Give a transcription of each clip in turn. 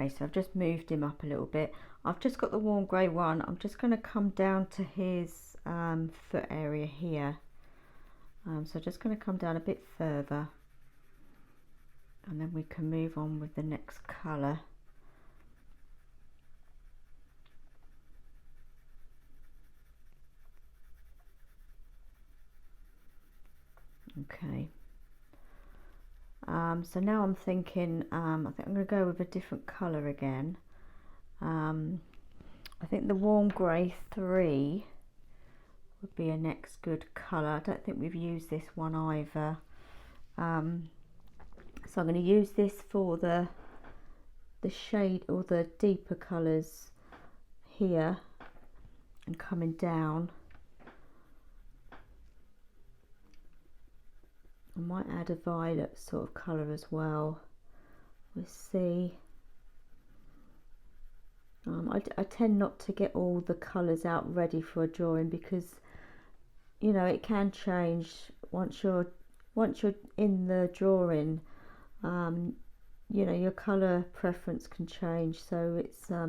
Okay, so I've just moved him up a little bit. I've just got the warm grey one. I'm just going to come down to his foot area here. So just going to come down a bit further, and then we can move on with the next colour. Okay. So now I'm thinking, I think I'm going to go with a different colour again. I think the warm grey 3 would be a next good colour. I don't think we've used this one either. So I'm going to use this for the shade or the deeper colours here and coming down. I might add a violet sort of colour as well. We'll see. I tend not to get all the colours out ready for a drawing because, you know, it can change once you're in the drawing. You know, your colour preference can change, so it's I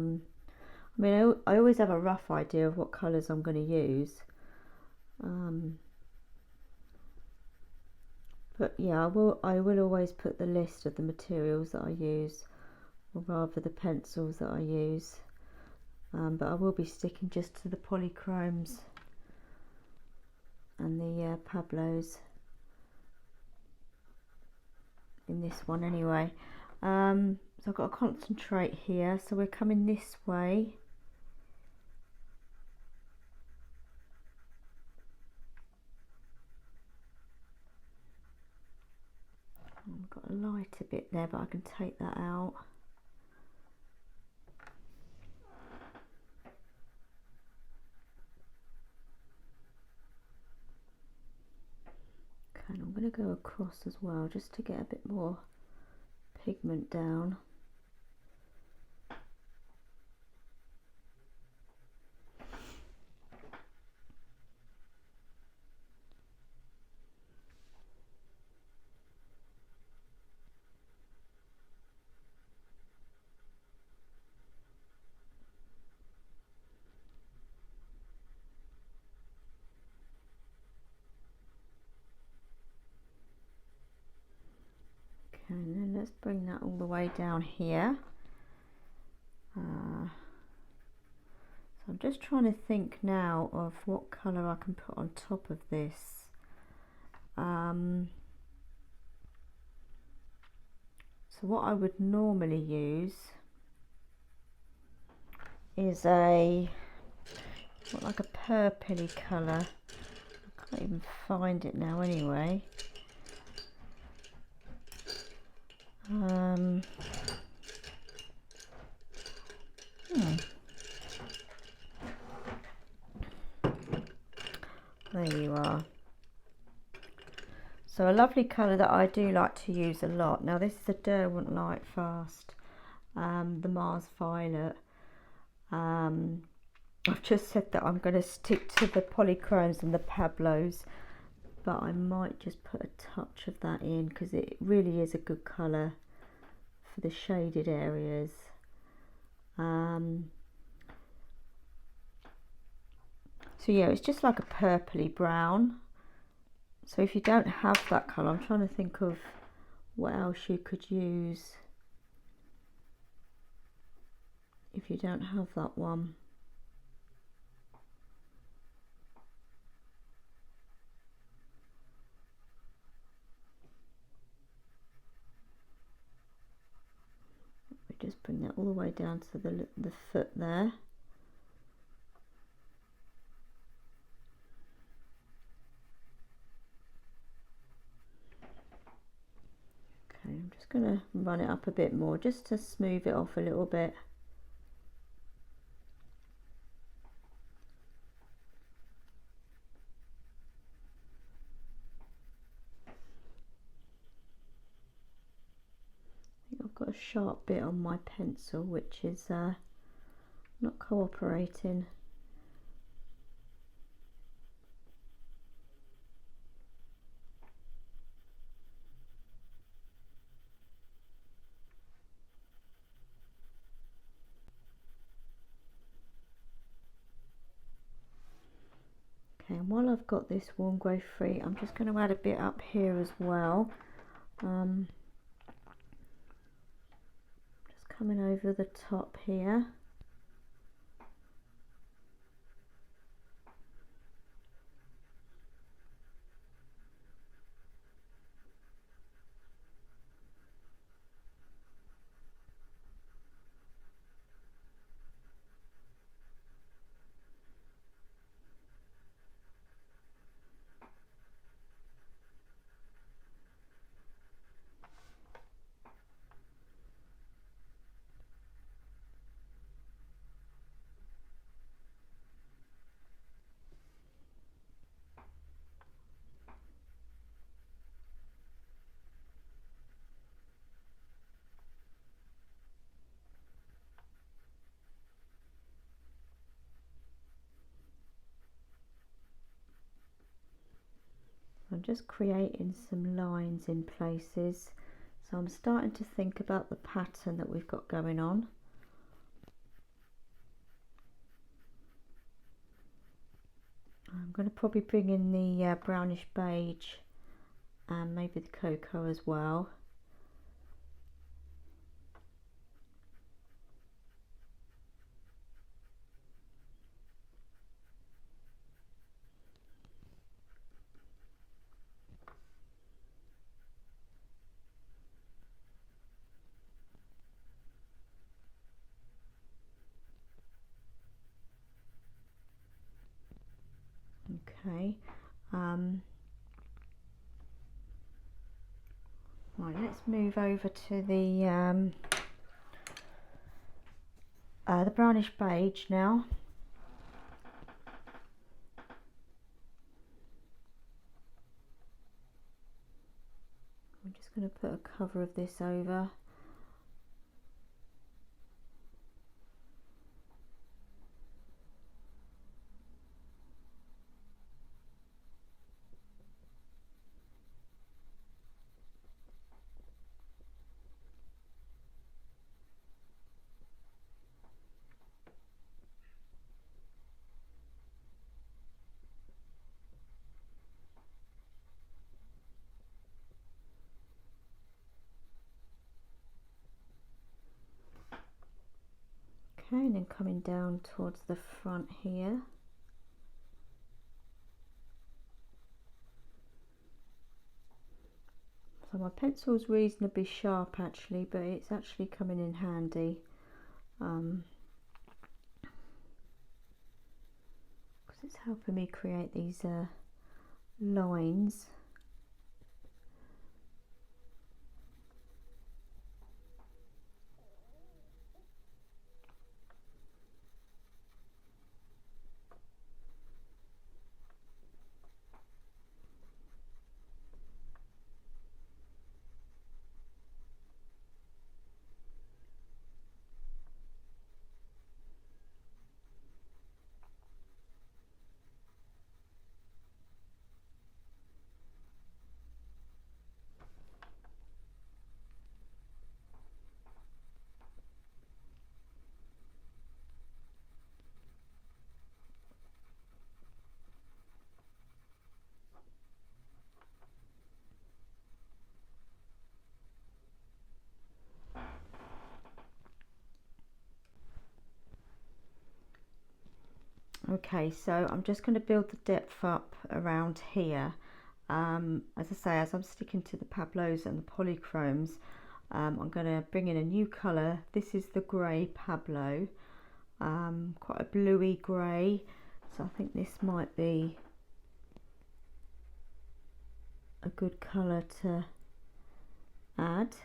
mean, I always have a rough idea of what colours I'm going to use, but yeah, I will always put the list of the materials that I use, or rather the pencils that I use, but I will be sticking just to the Polychromes and the Pablos in this one anyway. So I've got to concentrate here, so we're coming this way. I've got a lighter bit there, but I can take that out. Okay, and I'm going to go across as well, just to get a bit more pigment down. And then let's bring that all the way down here. So I'm just trying to think now of what colour I can put on top of this. So what I would normally use is like a purpley colour. I can't even find it now anyway. There you are. So a lovely colour that I do like to use a lot. Now this is a Derwent Light Fast, the Mars Violet. I've just said that I'm going to stick to the Polychromes and the Pablos, but I might just put a touch of that in because it really is a good colour for the shaded areas. So yeah, it's just like a purpley brown. So if you don't have that colour, I'm trying to think of what else you could use if you don't have that one. We just bring that all the way down to the foot there. Okay, I'm just going to run it up a bit more just to smooth it off a little bit. I've got a sharp bit on my pencil which is not cooperating. Okay, and while I've got this warm grey free, I'm just going to add a bit up here as well. Just coming over the top here. I'm just creating some lines in places, so I'm starting to think about the pattern that we've got going on. I'm going to probably bring in the brownish beige and maybe the cocoa as well. Okay, right, let's move over to the brownish beige now. I'm just going to put a cover of this over. Okay, and then coming down towards the front here. So my pencil's reasonably sharp actually, but it's actually coming in handy. Because it's helping me create these lines. Okay, so I'm just going to build the depth up around here. As I say, as I'm sticking to the Pablos and the Polychromes, I'm going to bring in a new colour. This is the grey Pablo, quite a bluey grey, so I think this might be a good colour to add.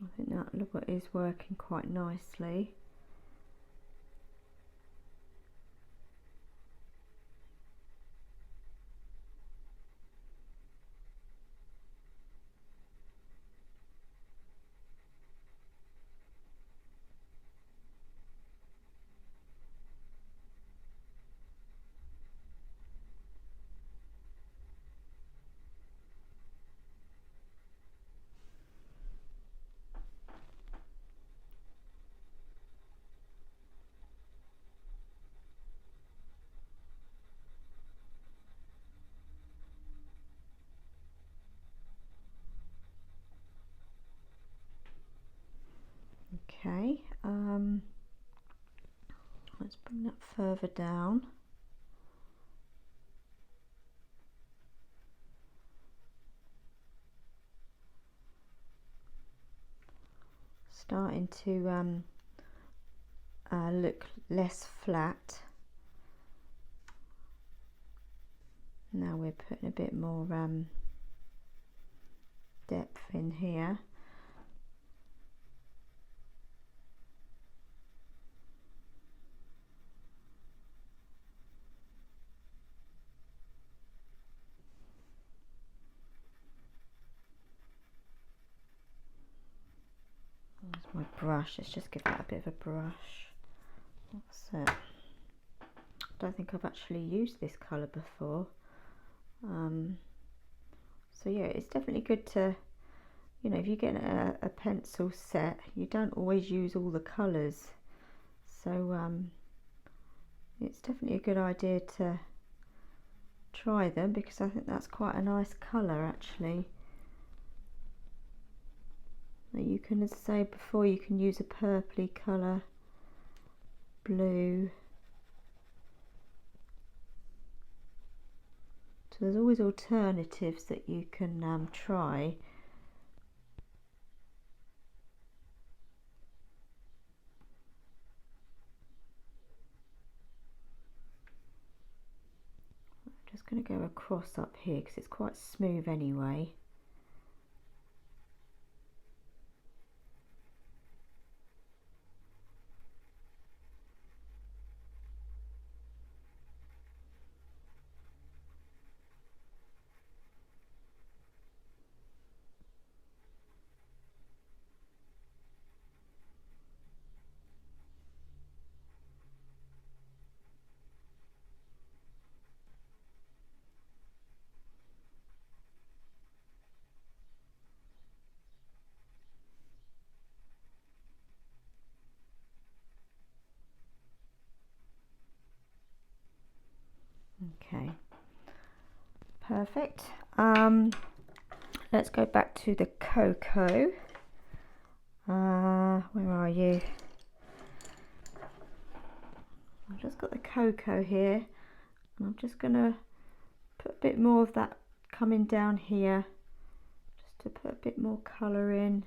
I think that look is working quite nicely. Okay, let's bring that further down. Starting to look less flat. Now we're putting a bit more depth in here. There's my brush. Let's just give that a bit of a brush. That's it. I don't think I've actually used this colour before. So yeah, it's definitely good to, you know, if you get a pencil set, you don't always use all the colours. So it's definitely a good idea to try them, because I think that's quite a nice colour actually. You can, as I say before, you can use a purpley colour, blue. So there's always alternatives that you can try. I'm just going to go across up here because it's quite smooth anyway. Okay, perfect. Let's go back to the cocoa. Where are you? I've just got the cocoa here, and I'm just going to put a bit more of that coming down here, just to put a bit more colour in.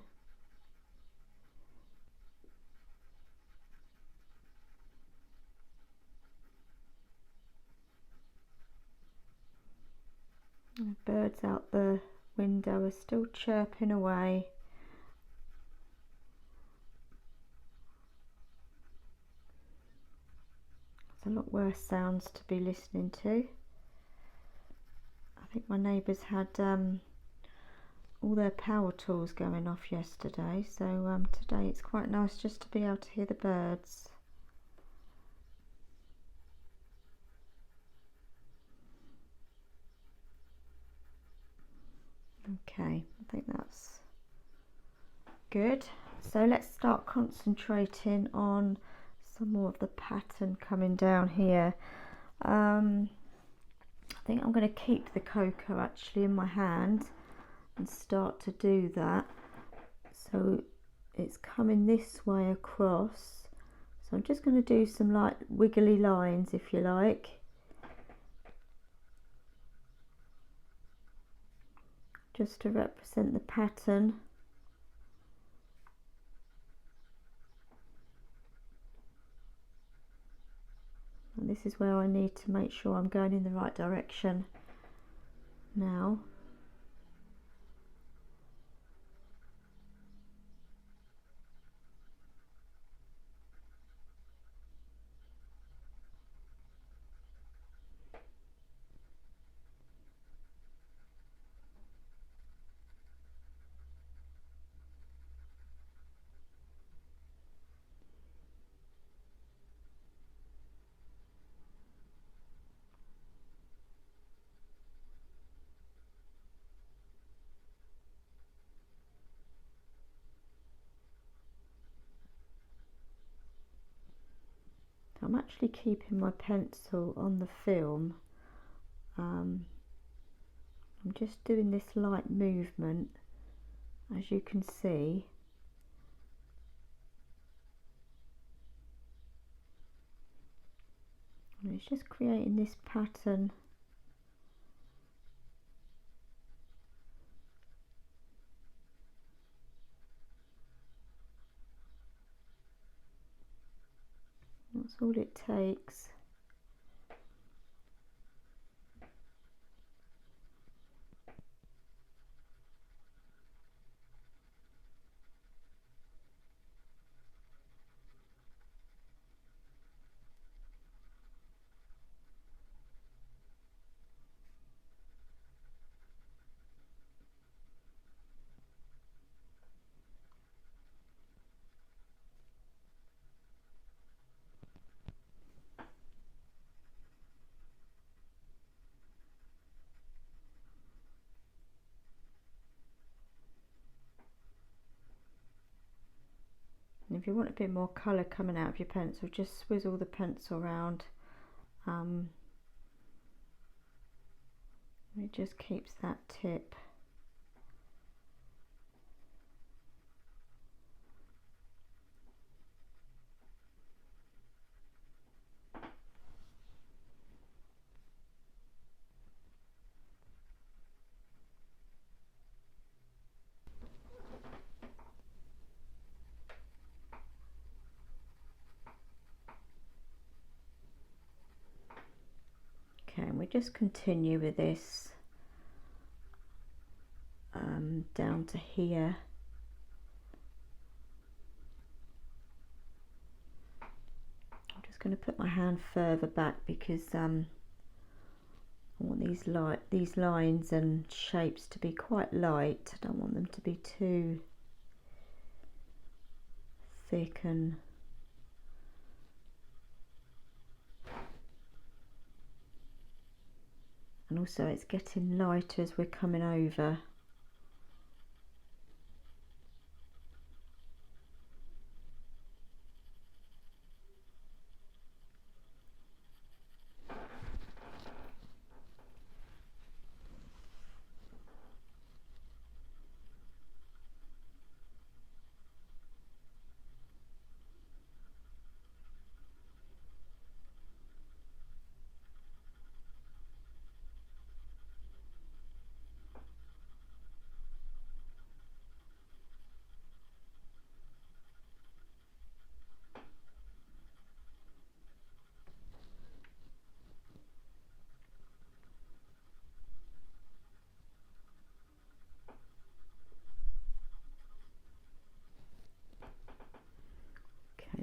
The birds out the window are still chirping away. There's a lot worse sounds to be listening to. I think my neighbours had all their power tools going off yesterday, so today it's quite nice just to be able to hear the birds. Okay, I think that's good. So let's start concentrating on some more of the pattern coming down here. I think I'm going to keep the cocoa actually in my hand and start to do that. So it's coming this way across. So I'm just going to do some like wiggly lines, if you like. Just to represent the pattern. And this is where I need to make sure I'm going in the right direction now. I'm actually keeping my pencil on the film. I'm just doing this light movement, as you can see. it's just creating this pattern. That's all it takes. And if you want a bit more colour coming out of your pencil, just swizzle the pencil around. It just keeps that tip. Okay, and we just continue with this down to here. I'm just going to put my hand further back because I want these lines and shapes to be quite light. I don't want them to be too thick and also it's getting lighter as we're coming over.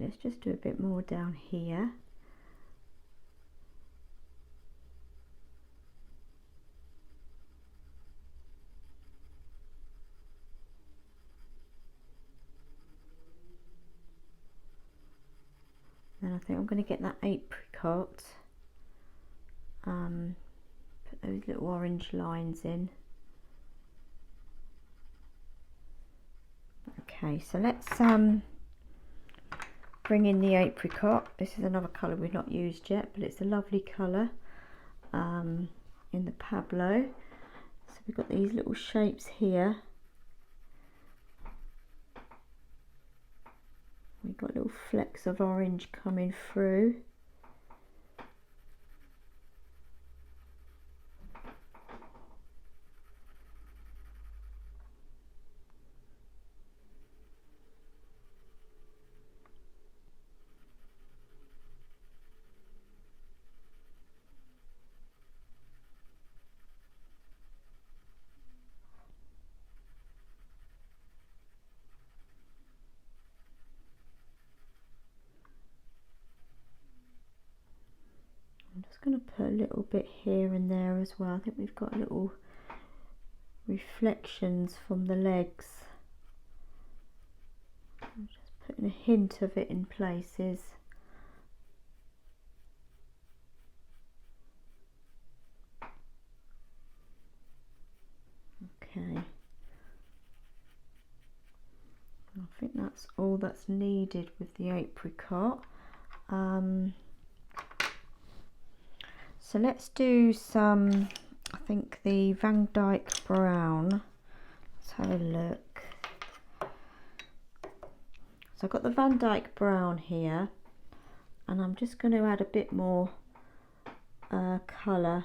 Let's just do a bit more down here. Then I think I'm going to get that apricot, put those little orange lines in. Okay, so let's bring in the apricot. This is another colour we've not used yet, but it's a lovely colour in the Pablo. So we've got these little shapes here. We've got little flecks of orange coming through. I'm just going to put a little bit here and there as well. I think we've got little reflections from the legs. I'm just putting a hint of it in places. Okay. I think that's all that's needed with the apricot. So let's do some, I think the van-dyke-brown. Let's have a look. So I've got the van-dyke-brown here, and I'm just going to add a bit more colour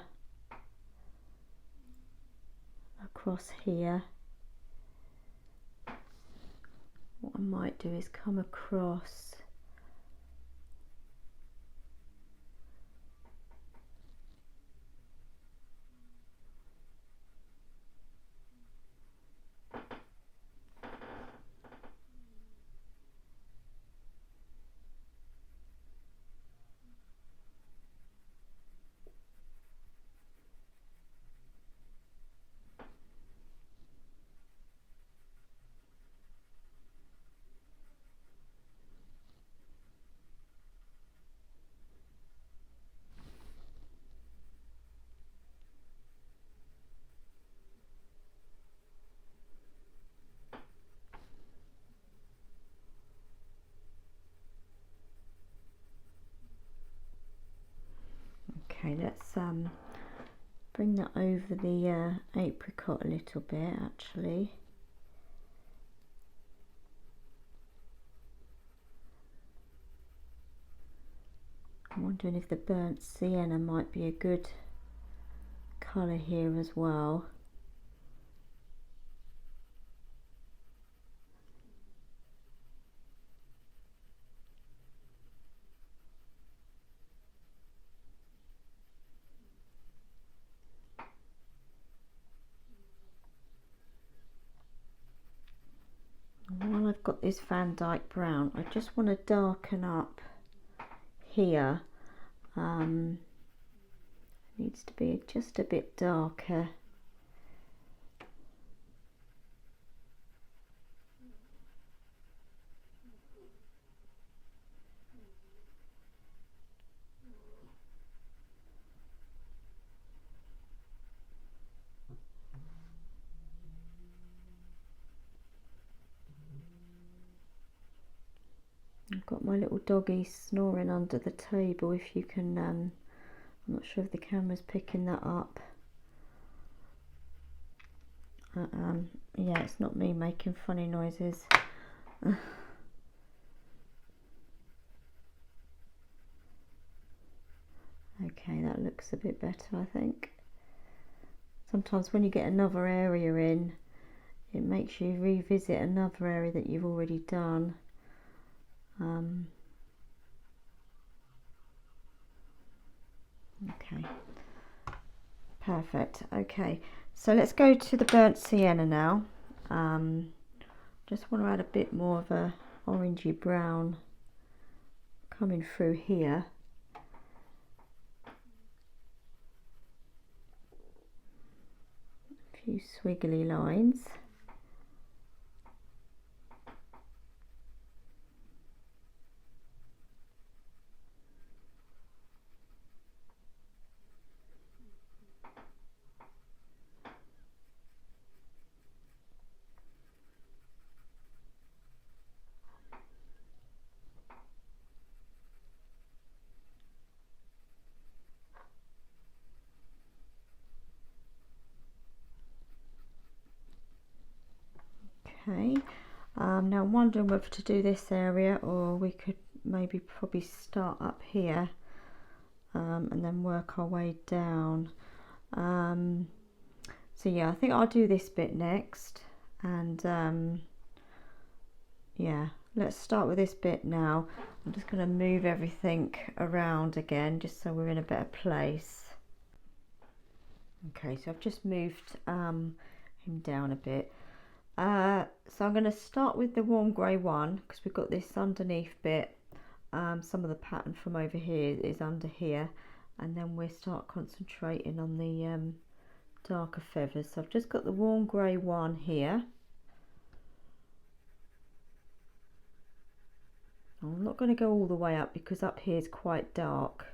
across here. What I might do is come across Okay, let's bring that over the apricot a little bit actually. I'm wondering if the burnt sienna might be a good colour here as well. While I've got this van-dyke-brown, I just want to darken up here. Needs to be just a bit darker. I've got my little doggy snoring under the table, if you can, I'm not sure if the camera's picking that up. Yeah, it's not me making funny noises. Okay, that looks a bit better, I think. Sometimes when you get another area in, it makes you revisit another area that you've already done. Okay, perfect. Okay, so let's go to the burnt sienna now. Just want to add a bit more of a orangey brown coming through here. A few swiggly lines. Okay, now I'm wondering whether to do this area, or we could maybe probably start up here and then work our way down. So yeah, I think I'll do this bit next, and yeah, let's start with this bit now. I'm just going to move everything around again just so we're in a better place. Okay, so I've just moved him down a bit. So I'm going to start with the warm grey one, because we've got this underneath bit. Some of the pattern from over here is under here, and then we'll start concentrating on the darker feathers. So I've just got the warm grey one here. I'm not going to go all the way up because up here is quite dark.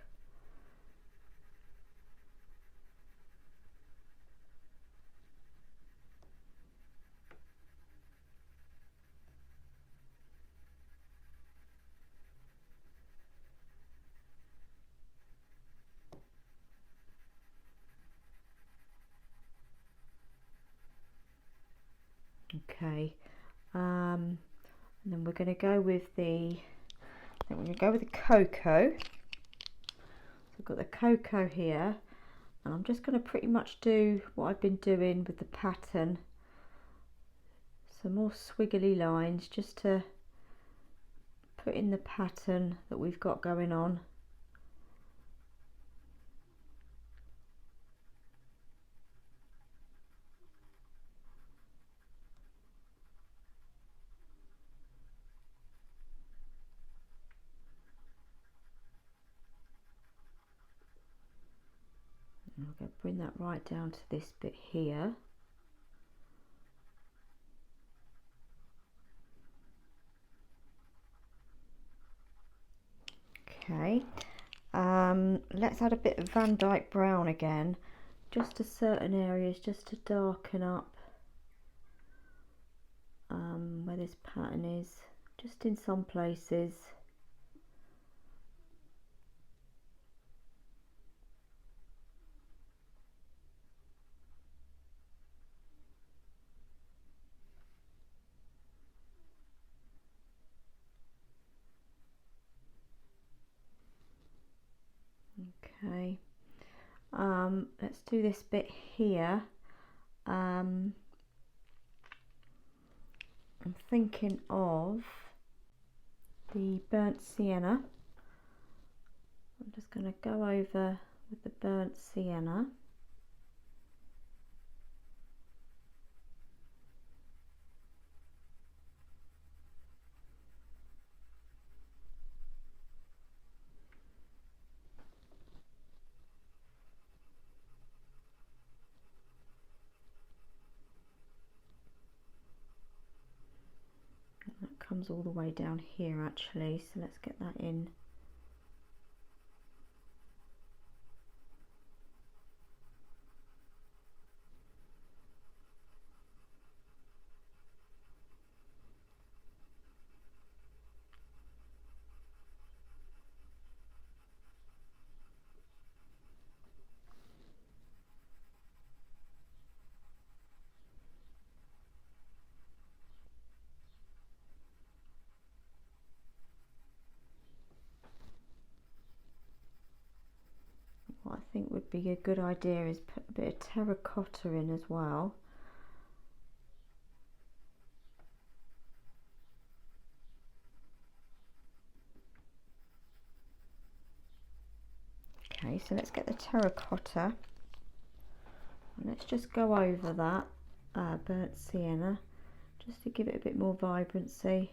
Okay, and then we're going to go with the, I think we're going to go with the cocoa. So I've got the cocoa here, and I'm just going to pretty much do what I've been doing with the pattern. Some more squiggly lines just to put in the pattern that we've got going on. And I'm going to bring that right down to this bit here. Okay, let's add a bit of Van Dyke-brown again, just to certain areas, just to darken up where this pattern is, just in some places. Okay, let's do this bit here. I'm thinking of the burnt sienna. I'm just going to go over with the burnt sienna. That comes all the way down here actually, so let's get that in. What I think would be a good idea is put a bit of terracotta in as well. Okay, so let's get the terracotta and let's just go over that burnt sienna just to give it a bit more vibrancy.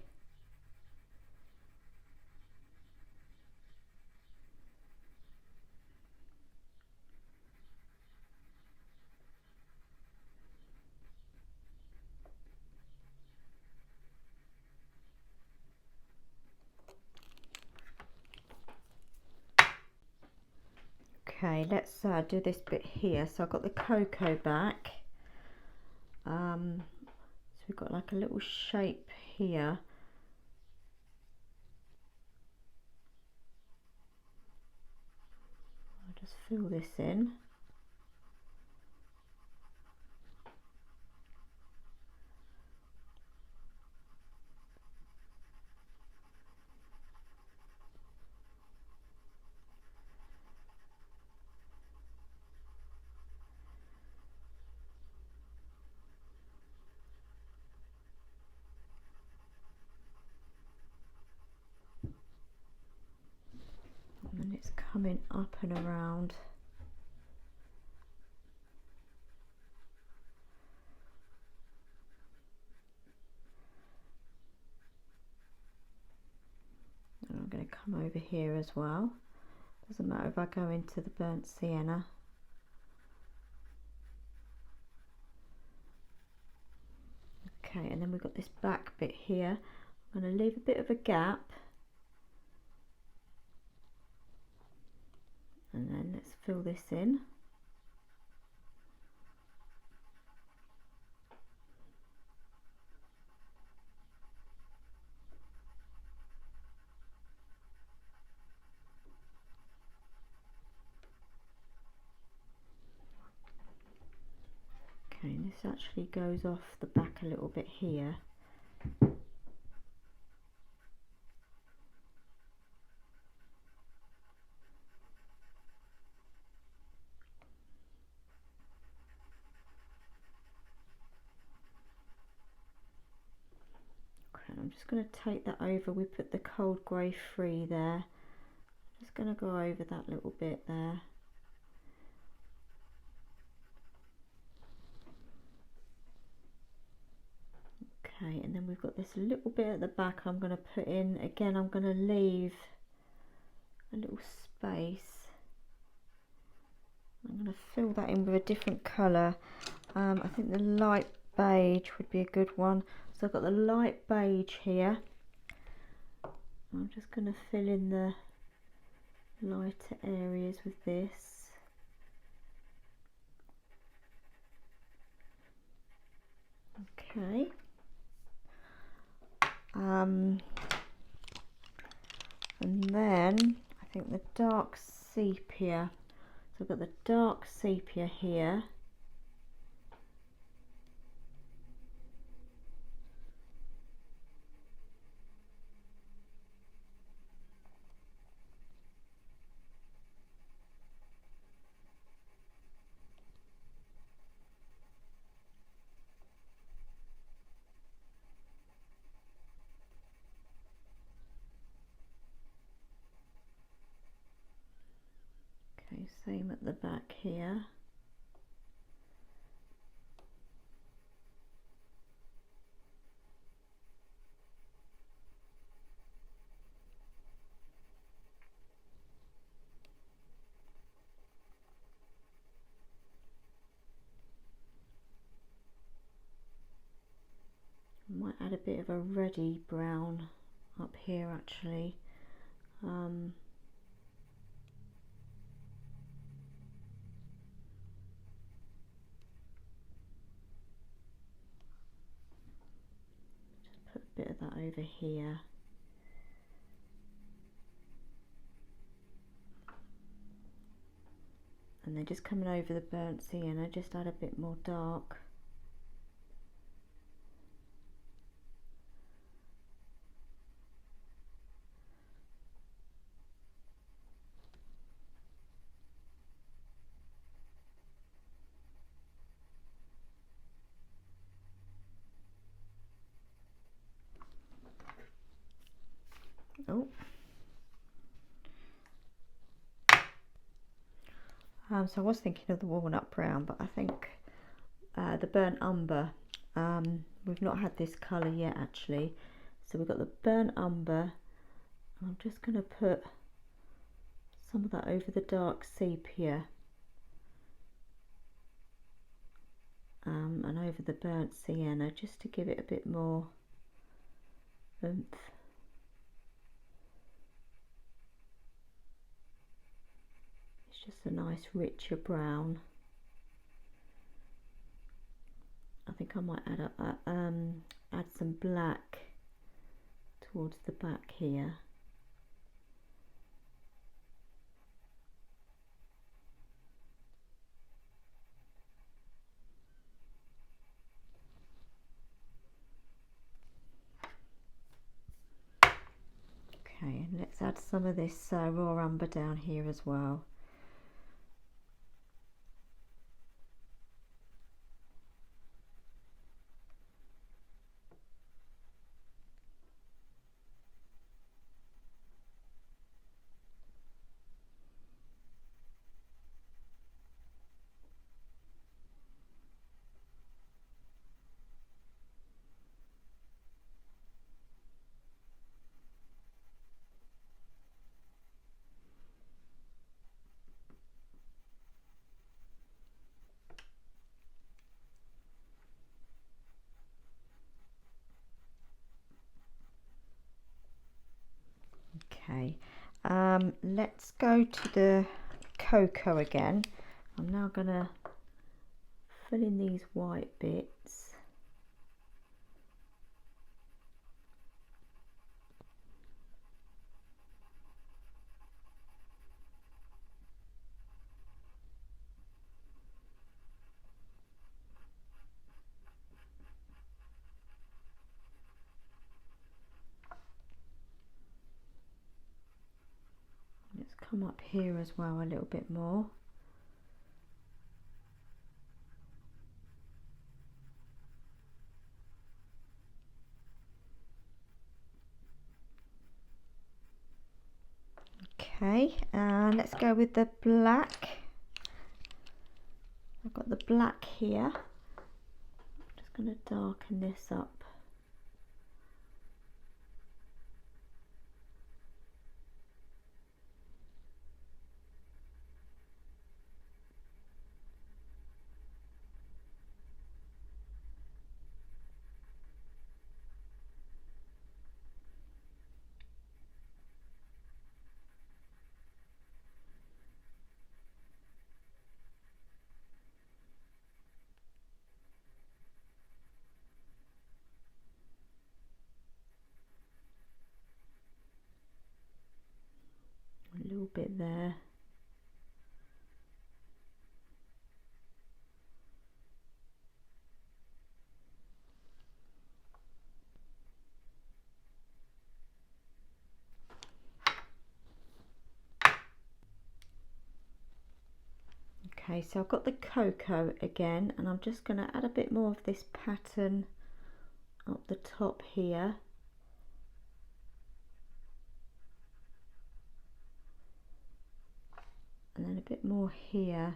Okay, let's do this bit here. So I've got the cocoa back. So we've got like a little shape here. I'll just fill this in. And it's coming up and around. And I'm going to come over here as well. Doesn't matter if I go into the burnt sienna. Okay, and then we've got this back bit here. I'm going to leave a bit of a gap. And then let's fill this in. Okay, and this actually goes off the back a little bit here. I'm just going to take that over. We put the cold grey 3 there. Just going to go over that little bit there. Okay, and then we've got this little bit at the back I'm going to put in. Again, I'm going to leave a little space. I'm going to fill that in with a different colour. I think the light beige would be a good one. So I've got the light beige here. I'm just going to fill in the lighter areas with this. Okay. And then I think the dark sepia. So I've got the dark sepia here. Okay, same at the back here. Might add a bit of a reddy brown up here actually. Just put a bit of that over here. And then just coming over the burnt sienna, just add a bit more dark. Oh. So I was thinking of the walnut brown, but I think the burnt umber. We've not had this colour yet actually. So we've got the burnt umber. I'm just going to put some of that over the dark sepia. And over the burnt sienna, just to give it a bit more oomph. It's just a nice richer brown. I think I might add some black towards the back here. Okay, and let's add some of this raw umber down here as well. Okay, let's go to the cocoa again. I'm now going to fill in these white bits. Let's come up here as well a little bit more. Okay, and let's go with the black. I've got the black here. I'm just going to darken this up. A little bit there. Okay, so I've got the cocoa again, and I'm just going to add a bit more of this pattern up the top here. And then a bit more here.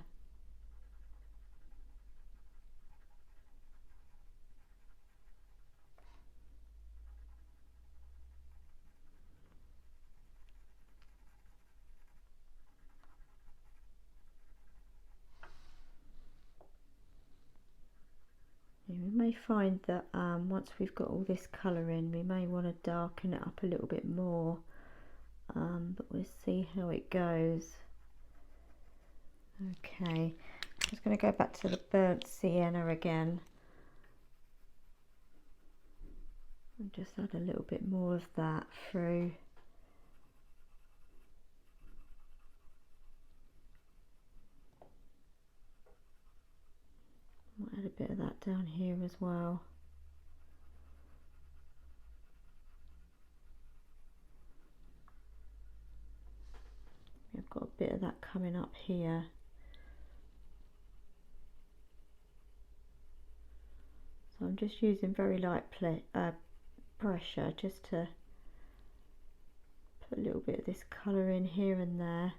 We may find that once we've got all this colour in, we may want to darken it up a little bit more, but we'll see how it goes. Okay, I'm just going to go back to the burnt sienna again and just add a little bit more of that through. Might add a bit of that down here as well. I've got a bit of that coming up here. So I'm just using very light pressure just to put a little bit of this colour in here and there.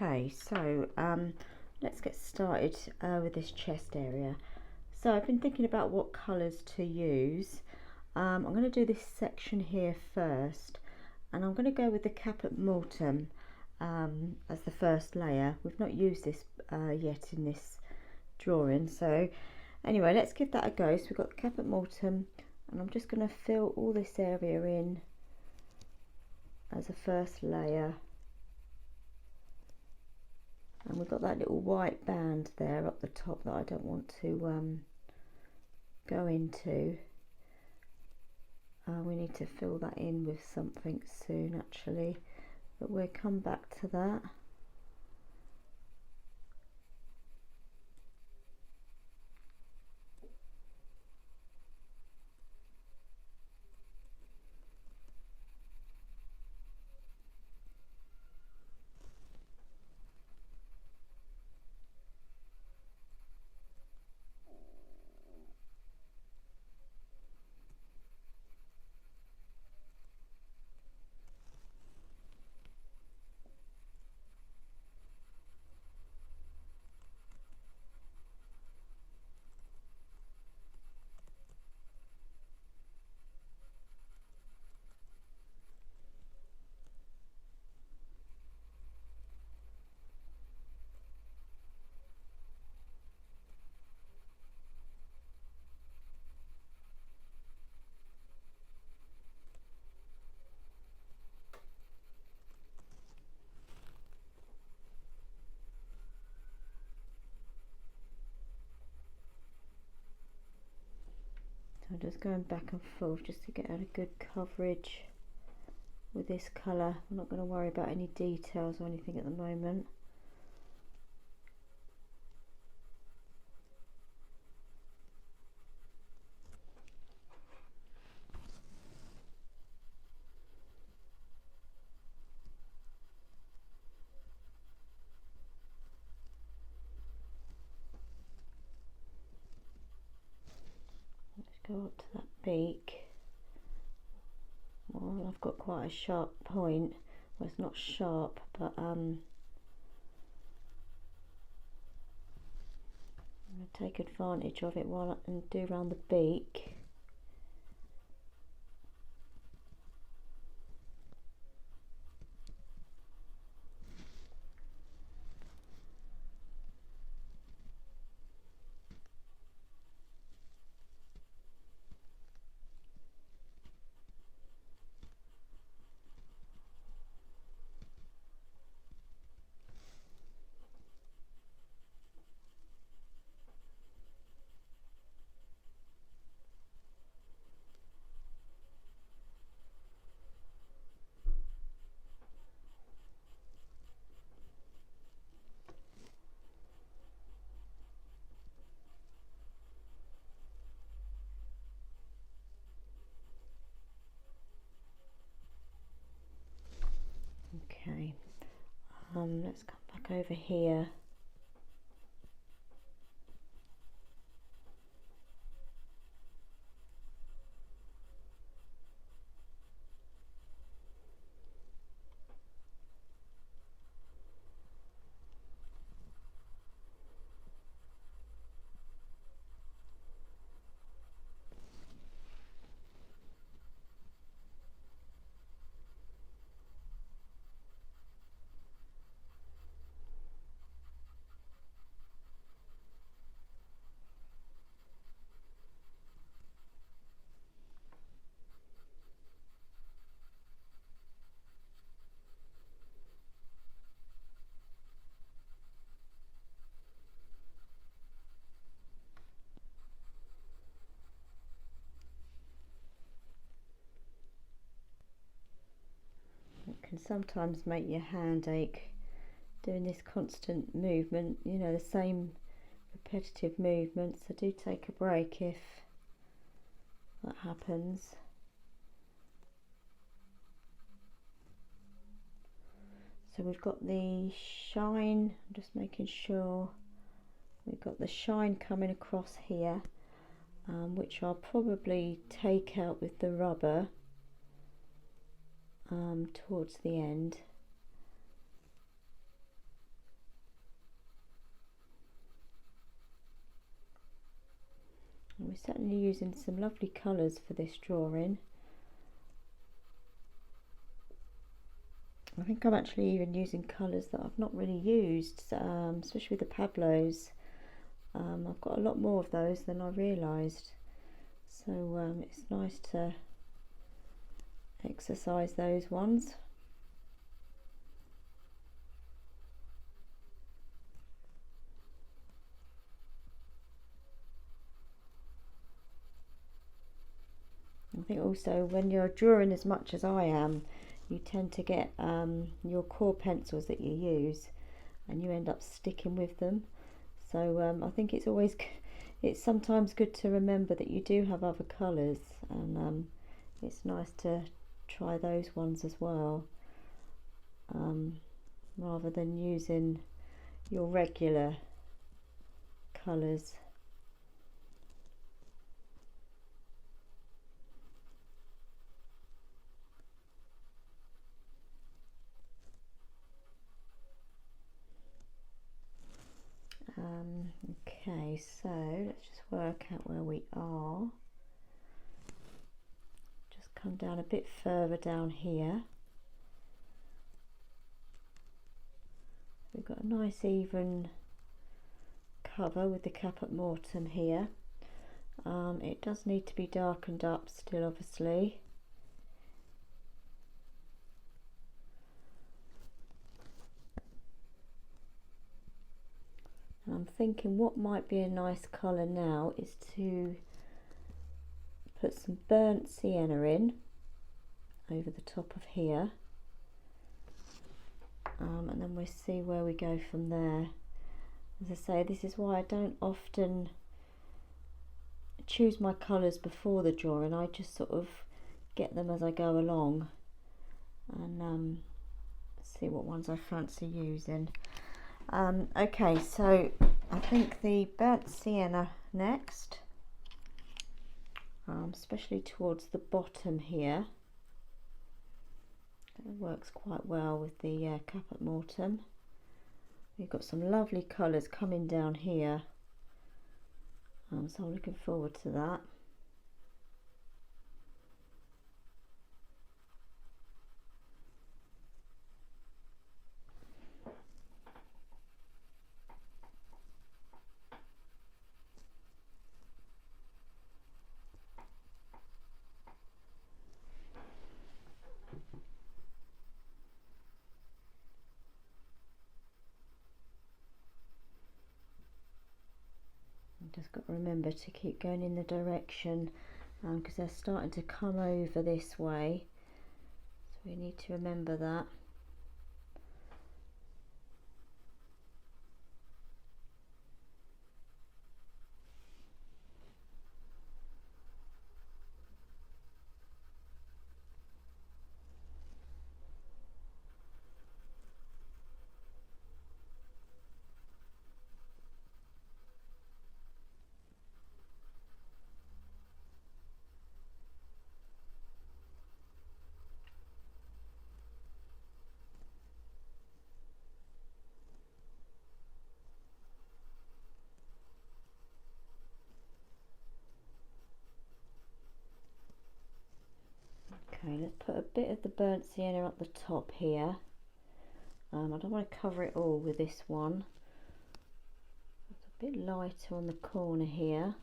Okay, so let's get started with this chest area. So I've been thinking about what colours to use. I'm going to do this section here first, and I'm going to go with the caput mortuum as the first layer. We've not used this yet in this drawing, so anyway, let's give that a go. So we've got the caput mortuum, and I'm just going to fill all this area in as a first layer. And we've got that little white band there up the top that I don't want to go into. We need to fill that in with something soon actually, but we'll come back to that. I'm just going back and forth just to get a good coverage with this colour. I'm not going to worry about any details or anything at the moment. go up to that beak. Well, I've got quite a sharp point. Well, it's not sharp, but I'm going to take advantage of it while I can do around the beak. Okay, let's come back over here. It can sometimes make your hand ache doing this constant movement, you know, the same repetitive movements. So do take a break if that happens. So we've got the shine, I'm just making sure we've got the shine coming across here, which I'll probably take out with the rubber towards the end. And we're certainly using some lovely colours for this drawing. I think I'm actually even using colours that I've not really used, especially with the Pablos. I've got a lot more of those than I realised, so it's nice to exercise those ones. I think also when you're drawing as much as I am, you tend to get your core pencils that you use and you end up sticking with them. So I think it's sometimes good to remember that you do have other colours, and it's nice to try those ones as well, rather than using your regular colours. Okay, so let's just work out where we are. Just come down a bit further down here. We've got a nice even cover with the caput mortuum here. It does need to be darkened up still, obviously. And I'm thinking what might be a nice colour now is to put some burnt sienna in over the top of here, and then we'll see where we go from there. As I say, this is why I don't often choose my colours before the drawing. I just sort of get them as I go along and see what ones I fancy using. Okay, so I think the burnt sienna next. especially towards the bottom here. It works quite well with the caput mortuum. We've got some lovely colours coming down here, so I'm looking forward to that. Just got to remember to keep going in the direction because they're starting to come over this way, so we need to remember that. Okay, let's put a bit of the burnt sienna at the top here. I don't want to cover it all with this one. It's a bit lighter on the corner here.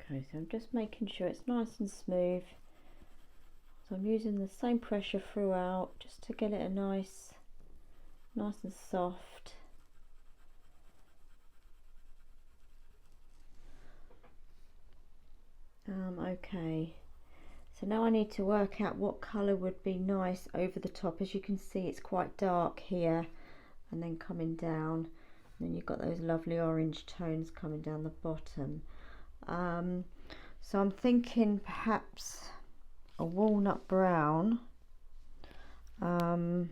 Okay, so I'm just making sure it's nice and smooth. So I'm using the same pressure throughout just to get it a nice and soft. Okay, so now I need to work out what colour would be nice over the top. As you can see, it's quite dark here and then coming down, and then you've got those lovely orange tones coming down the bottom. So I'm thinking perhaps a walnut brown. Okay,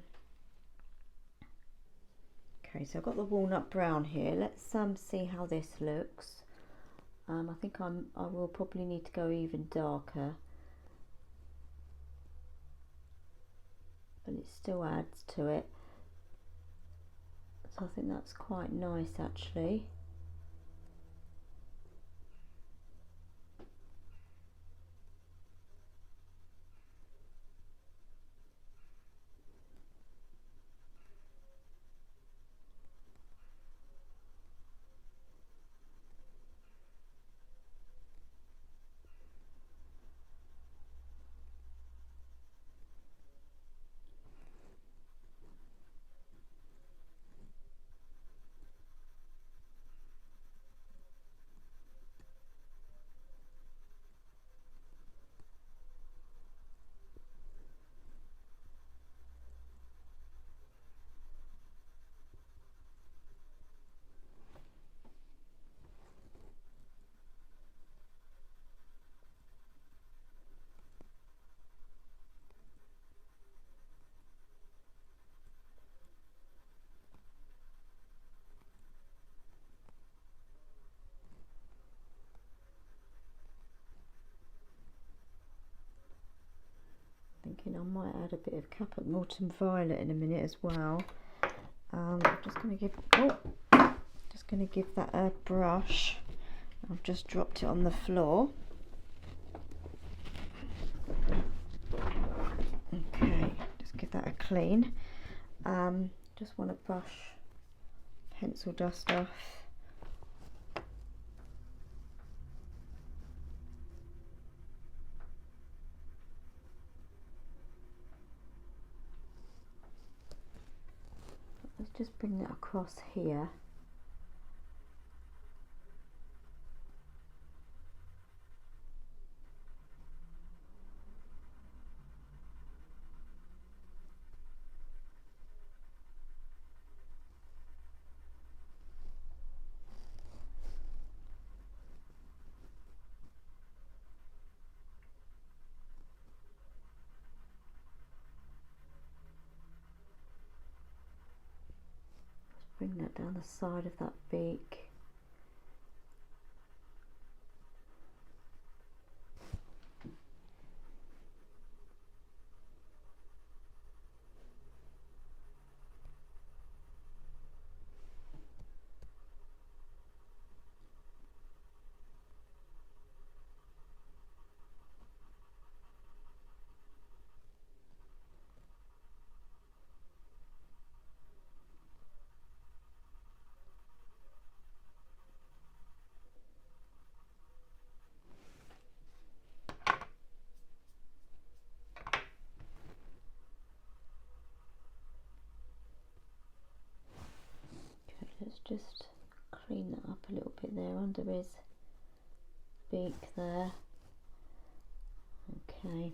so I've got the walnut brown here. Let's see how this looks. I think I will probably need to go even darker, but it still adds to it. So I think that's quite nice actually. Thinking I might add a bit of caput mortuum violet in a minute as well. I'm just going to give that a brush. I've just dropped it on the floor. Okay, just give that a clean. Just want to brush pencil dust off. Let's just bring that across here. bring that down the side of that beak. Let's just clean that up a little bit there under his beak there. Okay.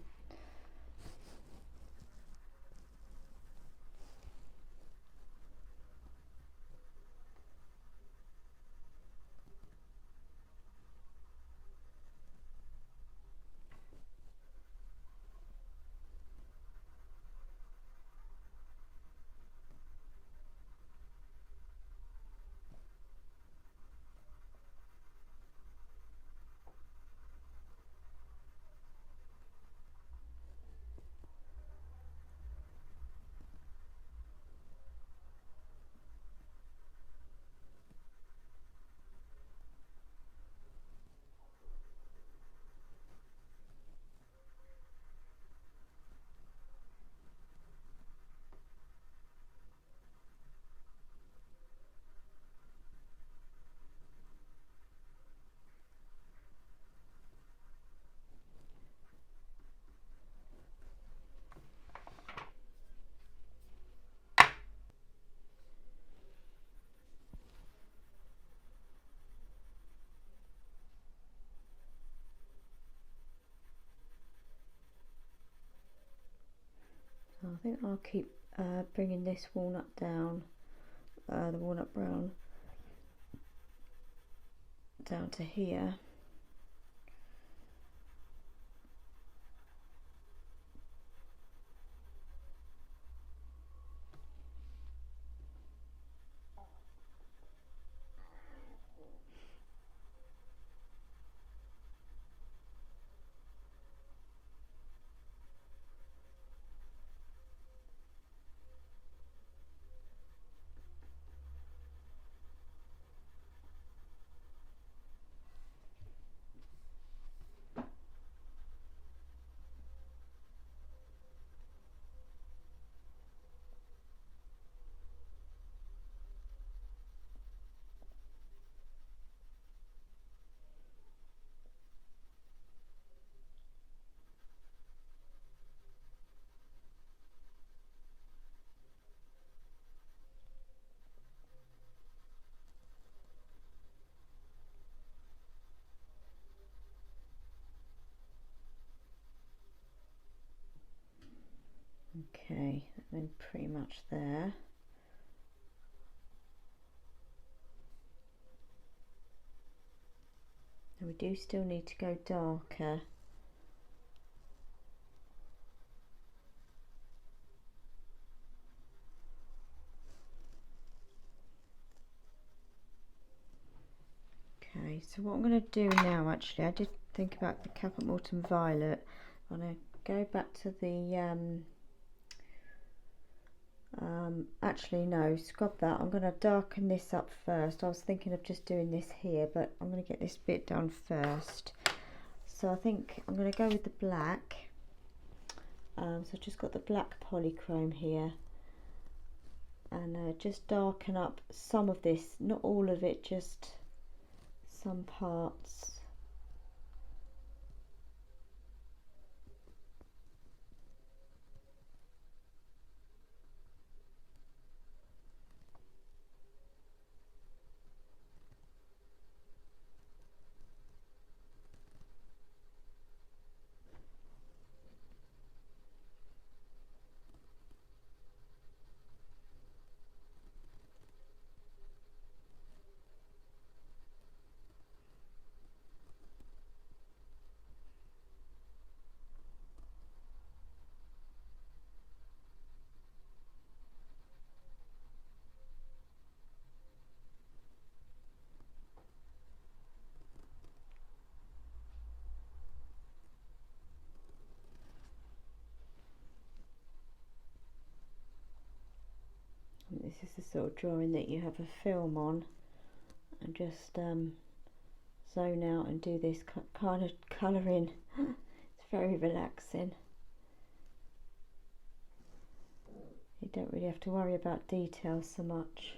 I think I'll keep bringing this walnut down, the walnut brown down to here. Okay, then pretty much there. And we do still need to go darker. Okay, so what I'm going to do now, actually, I did think about the caput mortuum violet. I'm going to go back to the actually no, scrub that. I'm going to darken this up first. I was thinking of just doing this here, but I'm going to get this bit done first. So I think I'm going to go with the black. So I've just got the black polychrome here, and just darken up some of this, not all of it, just some parts. This is the sort of drawing that you have a film on and just zone out and do this kind of colouring. It's very relaxing. You don't really have to worry about details so much.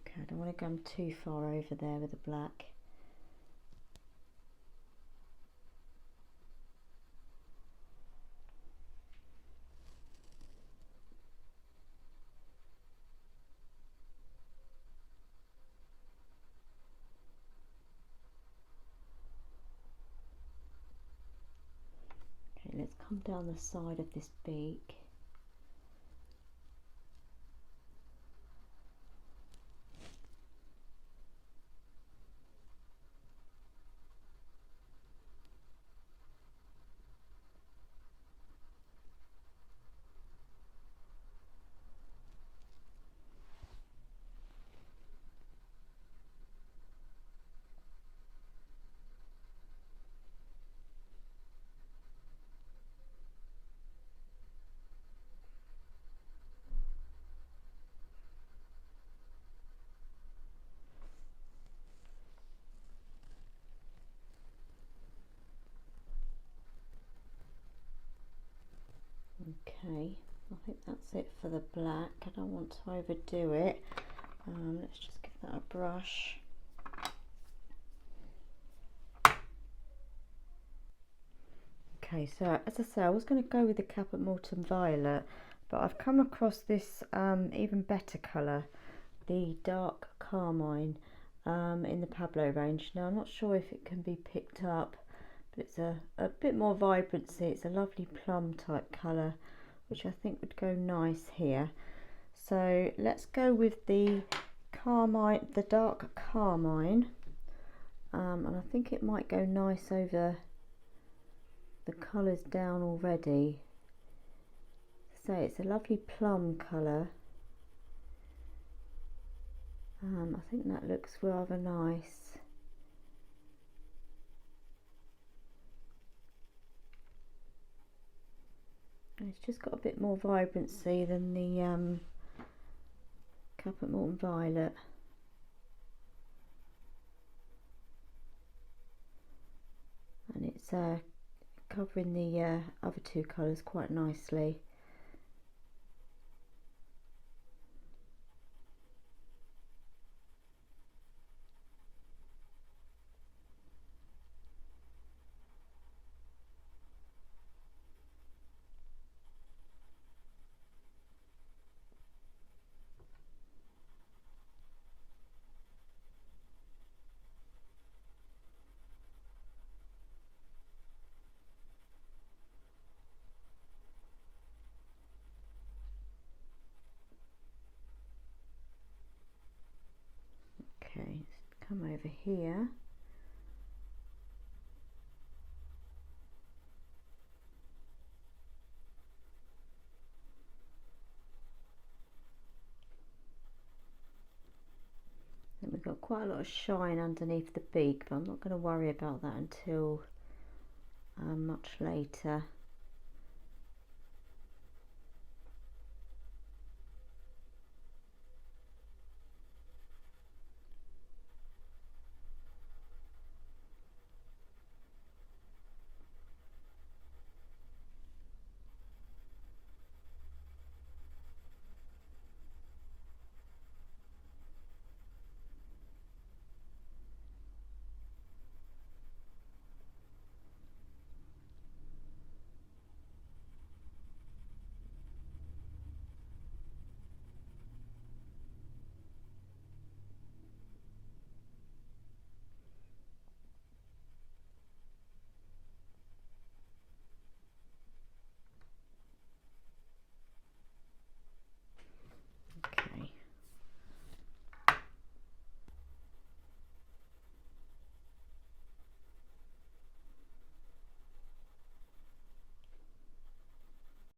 Okay, I don't want to go too far over there with the black. Okay, let's come down the side of this beak. Okay, I think that's it for the black. I don't want to overdo it. Let's just give that a brush. Okay, so as I say, I was going to go with the Caput Mortuum Violet, but I've come across this even better colour, the dark carmine, in the Pablo range. Now I'm not sure if it can be picked up, but it's a bit more vibrancy. It's a lovely plum type colour, which I think would go nice here. So let's go with the carmine, the dark carmine, and I think it might go nice over the colours down already. So it's a lovely plum colour. I think that looks rather nice. It's just got a bit more vibrancy than the Caput Mortuum Violet. And it's covering the other two colours quite nicely. Okay, let's come over here. And we've got quite a lot of shine underneath the beak, but I'm not going to worry about that until much later.